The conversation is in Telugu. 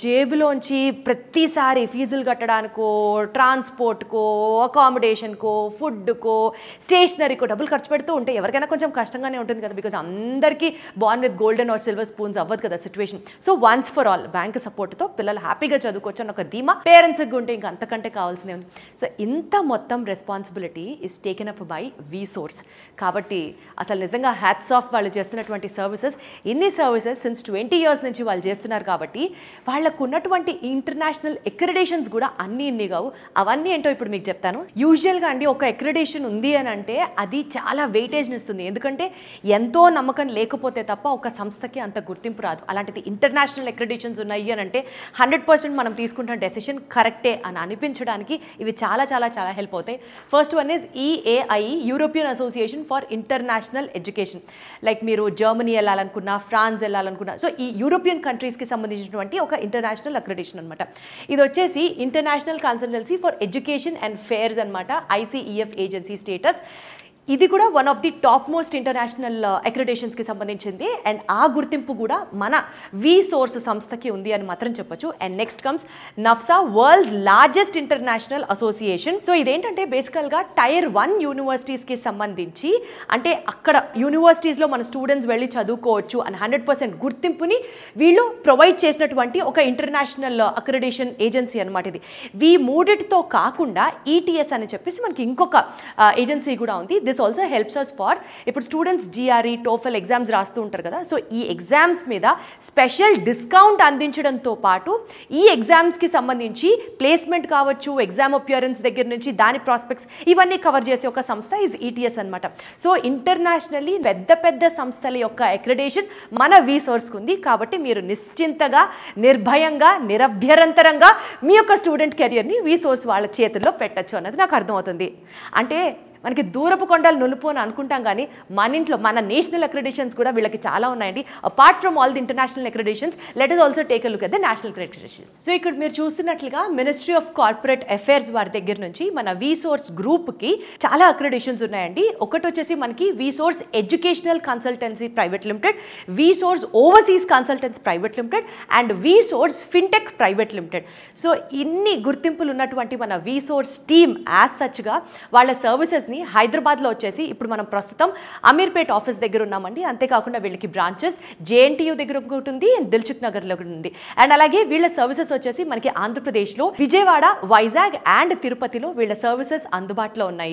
జేబులోంచి ప్రతిసారి ఫీజులు కట్టడానికో, ట్రాన్స్పోర్ట్కో, అకామిడేషన్కో, ఫుడ్కో, స్టేషనరీకో డబ్బులు ఖర్చు పెడుతూ ఉంటే ఎవరికైనా కొంచెం కష్టంగానే ఉంటుంది కదా. బికాజ్ అందరికీ born with golden are silver spoons అవ్వదు కదా situation. So once for all bank సపోర్ట్తో పిల్లలు హ్యాపీగా చదువుకోవచ్చు అని ఒక ధీమా పేరెంట్స్కి ఉంటే ఇంకా అంతకంటే కావాల్సిందే ఉంది. సో ఇంత మొత్తం responsibility is taken up by Vsource. కాబట్టి అసలు నిజంగా హ్యాట్స్ ఆఫ్ వాళ్ళు చేస్తున్నటువంటి సర్వీసెస్. ఇన్ని సర్వీసెస్ సిన్స్ 20 years నుంచి వాళ్ళు చేస్తున్నారు కాబట్టి వాళ్ళకు ఉన్నటువంటి ఇంటర్నేషనల్ ఎక్రిడేషన్స్ కూడా ఇన్ని కావు. అవన్నీ ఏంటో ఇప్పుడు మీకు చెప్తాను. యూజువల్గా అండి ఒక ఎక్రిడేషన్ ఉంది అని అంటే అది చాలా వెయిటేజ్ని ఇస్తుంది. ఎందుకంటే ఎంతో నమ్మకం లేకపోతే తప్ప ఒక సంస్థకి అంత గుర్తింపు రాదు. అలాంటిది ఇంటర్నేషనల్ ఎక్రిడేషన్స్ ఉన్నాయి అని అంటే 100% మనం తీసుకుంటున్న డెసిషన్ కరెక్టే అని అనిపించడానికి ఇవి చాలా చాలా చాలా హెల్ప్ అవుతాయి. First one is EAI, European Association for International Education. Like మీరు జర్మనీ వెళ్ళాలనుకున్నా, ఫ్రాన్స్ వెళ్ళాలనుకున్నా, సో ఈ యూరోపియన్ కంట్రీస్కి సంబంధించినటువంటి ఒక ఇంటర్నేషనల్ అక్రిడేషన్ అనమాట. ఇది వచ్చేసి International Consultancy for Education and Fairs అనమాట, ICEF ఏజెన్సీ స్టేటస్. ఇది కూడా one of the top most international అక్రిడేషన్స్కి సంబంధించింది. అండ్ ఆ గుర్తింపు కూడా మన వీసోర్స్ సంస్థకి ఉంది అని మాత్రం చెప్పొచ్చు. And next comes NAFSA, world's largest international association. So ఇదేంటంటే బేసికల్గా Tier 1 యూనివర్సిటీస్కి సంబంధించి, అంటే అక్కడ యూనివర్సిటీస్లో మన స్టూడెంట్స్ వెళ్ళి చదువుకోవచ్చు అని 100% గుర్తింపుని వీళ్ళు ప్రొవైడ్ చేసినటువంటి ఒక ఇంటర్నేషనల్ అక్రిడేషన్ ఏజెన్సీ అనమాట ఇది. ఈ మూడిటితో కాకుండా ETS అని చెప్పేసి మనకి ఇంకొక ఏజెన్సీ కూడా ఉంది. This also helps us for ఇప్పుడు స్టూడెంట్స్ GRE, TOEFL ఎగ్జామ్స్ రాస్తూ ఉంటారు కదా. సో ఈ ఎగ్జామ్స్ మీద స్పెషల్ డిస్కౌంట్ అందించడంతో పాటు ఈ ఎగ్జామ్స్కి సంబంధించి ప్లేస్మెంట్ కావచ్చు, ఎగ్జామ్ అపియరెన్స్ దగ్గర నుంచి దాని ప్రాస్పెక్ట్స్ ఇవన్నీ కవర్ చేసే ఒక సంస్థ ఈజ్ ETS అనమాట. సో ఇంటర్నేషనల్లీ పెద్ద పెద్ద సంస్థల యొక్క అక్రిడేషన్ మన వీసోర్స్కి ఉంది. కాబట్టి మీరు నిశ్చింతగా, నిర్భయంగా, నిరభ్యంతరంగా మీ యొక్క స్టూడెంట్ కెరియర్ని వీసోర్స్ వాళ్ళ చేతుల్లో పెట్టచ్చు అన్నది నాకు అర్థమవుతుంది. అంటే మనకి దూరపు కొండలు నులుపు అని అనుకుంటాం కానీ మన ఇంట్లో మన నేషనల్ అక్రిడేషన్స్ కూడా వీళ్ళకి చాలా ఉన్నాయండి. Apart from all the international accreditations, let us also take a look at the national accreditations. So ఇక్కడ మీరు చూస్తున్నట్లుగా మినిస్ట్రీ ఆఫ్ కార్పొరేట్ అఫైర్స్ వారి దగ్గర నుంచి మన వీసోర్స్ గ్రూప్కి చాలా అక్రిడేషన్స్ ఉన్నాయండి. ఒకటి వచ్చేసి మనకి Vsource Educational Consultancy Private Limited, Vsource Overseas Consultants Private Limited and Vsource Fintech Private Limited. So ఇన్ని గుర్తింపులు ఉన్నటువంటి మన వీసోర్స్ టీమ్ యాజ్ సచ్గా వాళ్ళ సర్వీసెస్ని హైదరాబాద్లో వచ్చేసి ఇప్పుడు మనం ప్రస్తుతం అమీర్పేట్ ఆఫీస్ దగ్గర ఉన్నామండి. అంతేకాకుండా వీళ్ళకి బ్రాంచెస్ JNTU దగ్గర ఒకటి ఉంది అండ్ దిల్సుఖ్ నగర్లో ఉంది. అండ్ అలాగే వీళ్ళ సర్వీసెస్ వచ్చేసి మనకి ఆంధ్రప్రదేశ్లో విజయవాడ, వైజాగ్ అండ్ తిరుపతిలో వీళ్ళ సర్వీసెస్ అందుబాటులో ఉన్నాయి.